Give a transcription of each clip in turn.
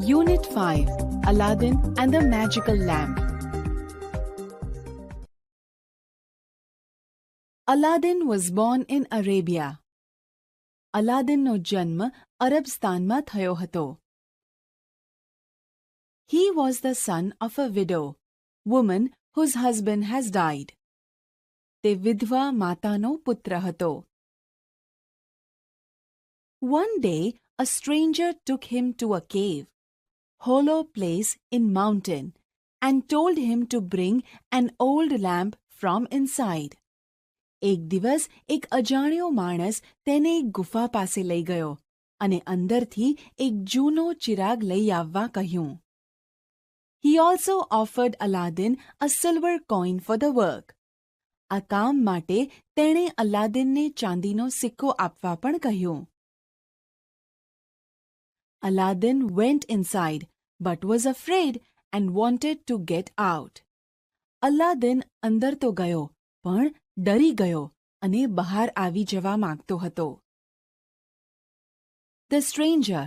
Unit 5, Aladdin and the Magical Lamp. Aladdin was born in Arabia. Aladdinનો જન્મ અરબસ્તાનમાં થયો હતો. He was the son of a widow, woman whose husband has died. તે વિધવા માતાનો પુત્ર હતો. One day, a stranger took him to a cave, hollow place in mountain, and told him to bring an old lamp from inside. એક દિવસ એક અજાણ્યો માણસ તેને એક ગુફા પાસે લઈ ગયો અને અંદરથી એક જૂનો ચિરાગ લઈ આવવા કહ્યું. He also offered Aladdin a silver coin for the work. આ કામ માટે તેણે અલાદીનને ચાંદીનો સિક્કો આપવા પણ કહ્યું. Aladdin went inside but was afraid and wanted to get out. Aladdin અંદર તો ગયો પણ ડરી ગયો અને બહાર આવી જવા માંગતો હતો. The stranger,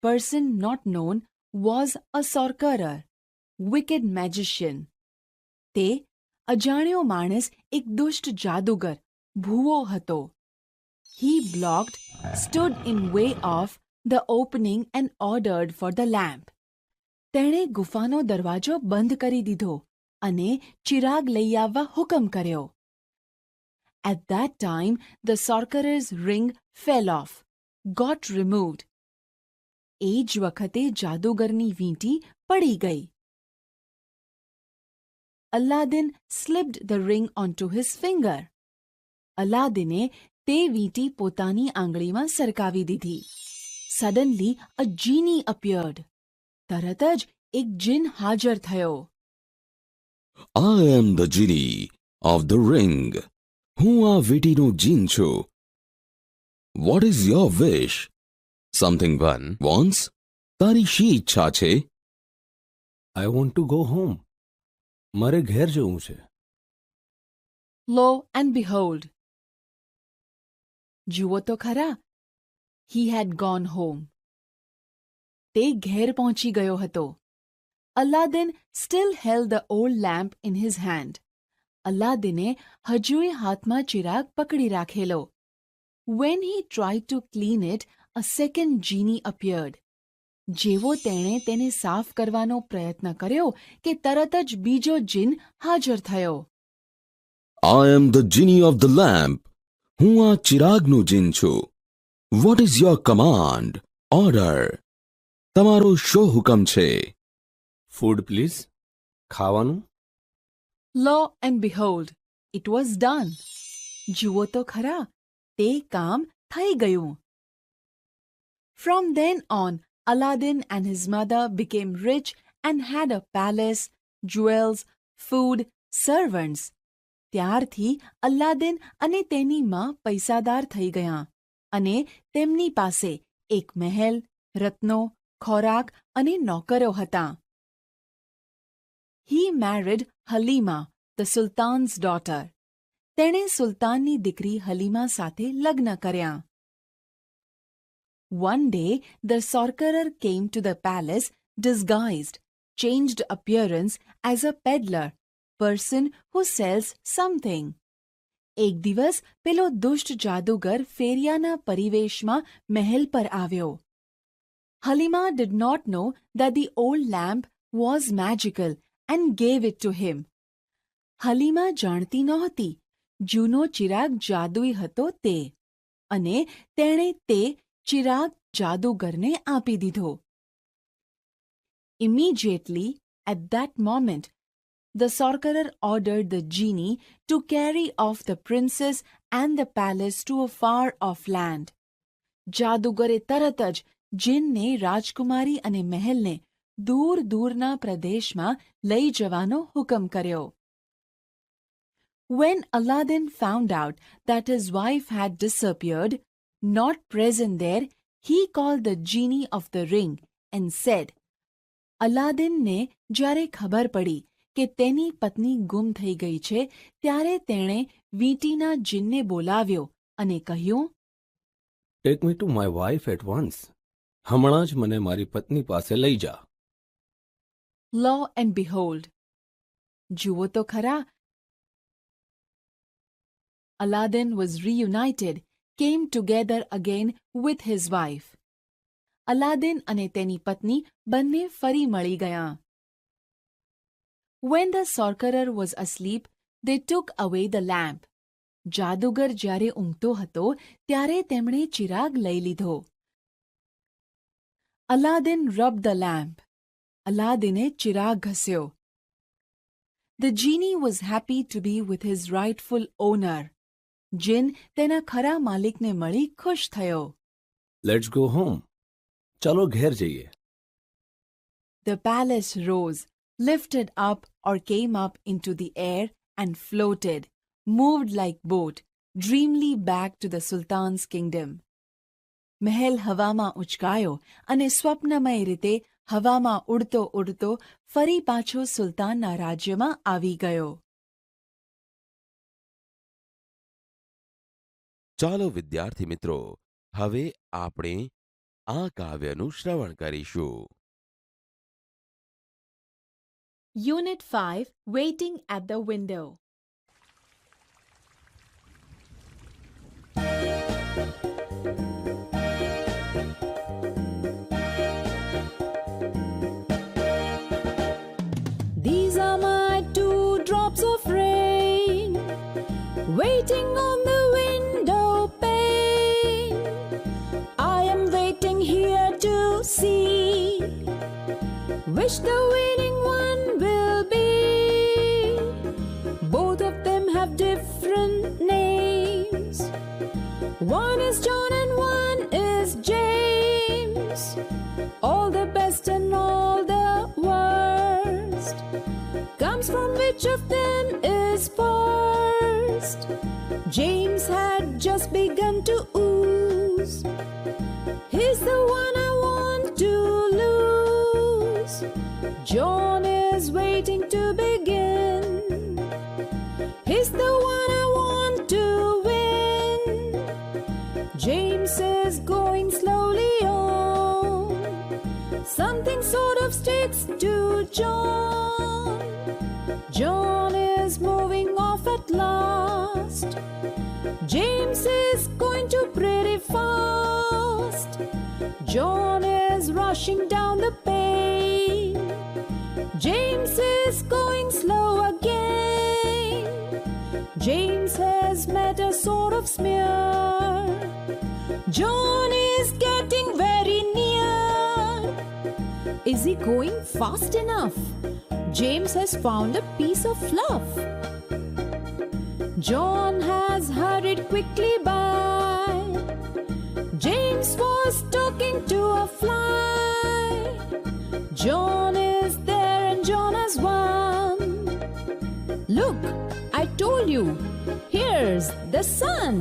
person not known, was a sorcerer, wicked magician. તે અજાણ્યો માણસ એક દુષ્ટ જાદુગર, ભૂવો હતો. He blocked, stood in way of the opening and ordered for the lamp. તેણે ગુફાનો દરવાજો બંધ કરી દીધો અને ચિરાગ લઈ આવવા હુકમ કર્યો. At that time, the sorcerer's ring fell off, got removed. એ જ વખતે જાદુગરની વીંટી પડી ગઈ. Aladdin slipped the ring onto his finger. અલાદીને તે વીંટી પોતાની આંગળીમાં સરકાવી દીધી. Suddenly, a genie appeared. તરત જ એક જીન હાજર થયો. I am the genie of the ring. હું આ વીંટીનો જીન છું. What is your wish? Something one wants? તારી શી ઈચ્છા છે? I want to go home. મારે ઘેર જવું છે. Lo and behold. જુઓ તો ખરા. He had gone home. તે ઘેર પહોંચી ગયો હતો. Aladdin still held the old lamp in his hand. અલાદીને હજુય હાથમાં ચિરાગ પકડી રાખેલો. When he tried to clean it, a second genie appeared. જેવો તેણે તેને સાફ કરવાનો પ્રયત્ન કર્યો કે તરત જ બીજો જીન હાજર થયો. I am the genie of the lamp. હું આ ચિરાગનું જીન છું. What is your command? Order. તમારો શો હુકમ છે? Food, please. ખાવાનું. Lo and behold, it was done. જુઓ તો ખરા, તે કામ થઈ ગયું. From then on, Aladdin and his mother became rich and had a palace, jewels, food, servants. ત્યારથી અલાદીન અને તેની માં પૈસાદાર થઈ ગયા અને તેમની પાસે એક મહેલ, રત્નો, ખોરાક અને નોકરો હતા. He married Halima, the Sultan's daughter. તેણે સુલતાનની દીકરી હલીમા સાથે લગ્ન કર્યા. One day, the sorcerer came to the palace disguised, changed appearance as a peddler, person who sells something. એક દિવસ પેલો દુષ્ટ જાદુગર ફેરિયાના પરિવેશમાં મહેલ પર આવ્યો. Halima did not know that the old lamp was magical and gave it to him. Halima જાણતી નહોતી જૂનો ચિરાગ જાદુઈ હતો તે અને તેણે તે ચિરાગ જાદુગરને આપી દીધો. Immediately, at that moment, the sorcerer ordered the genie to carry off the princess and the palace to a far-off land. જાદુગરે તરત જ જીનને રાજકુમારી અને મહેલને દૂર દૂરના પ્રદેશમાં લઈ જવાનો હુકમ કર્યો. When Aladdin found out that his wife had disappeared, not present there, he called the genie of the ring and said, અલાદીનને જ્યારે ખબર પડી કે તેની પત્ની ગુમ થઈ ગઈ છે, ત્યારે તેણે વીંટીના જીનને બોલાવ્યો અને કહ્યું, Take me to my wife at once. હમણાં જ મને મારી પત્ની પાસે લઈ જા. Lo and behold, જુઓ તો ખરા, Aladdin was reunited, came together again with his wife. Aladdin અને તેની પત્ની બંને ફરી મળી ગયાં. When the sorcerer was asleep, they took away the lamp. જાદુગર જ્યારે ઊંઘતો હતો ત્યારે તેમણે ચિરાગ લઈ લીધો. Aladdin rubbed the lamp. અલાદીને Chirag ઘસ્યો. The genie was happy to be with his rightful owner. જીન તેના ખરા માલિકને મળી ખુશ થયો. Let's go home. ચલો ઘેર જઈએ. The palace rose, lifted up or came up into the air and floated, moved like boat, dreamily back to the Sultan's kingdom. મહેલ હવામાં ઉચકાયો અને સ્વપ્નમય રીતે હવામાં ઉડતો ઉડતો ફરી પાછો સુલતાનના રાજ્યમાં આવી ગયો. ચાલો વિદ્યાર્થી મિત્રો, હવે આપણે આ કાવ્યનું શ્રવણ કરીશું. Unit 5, Waiting at the Window. These are my 2 drops of rain, waiting on the window pane. I am waiting here to see which the winning one will be. Both of them have different names. One is John and one is James. All the best and all the worst comes from which of them is first. James had just begun to ooze. He's the one I want to lose. John is waiting to begin. He's the one I want to win. James is going slowly on. Something sort of sticks to John. John is moving off at last. James is going to pretty fast. John is rushing down the pane. James is going slow again. James has met a sort of smear. John is getting very near. Is he going fast enough? James has found a piece of fluff. John has hurried quickly by. James was talking to a fly. John is there and John has won. Look, I told you, here's the sun.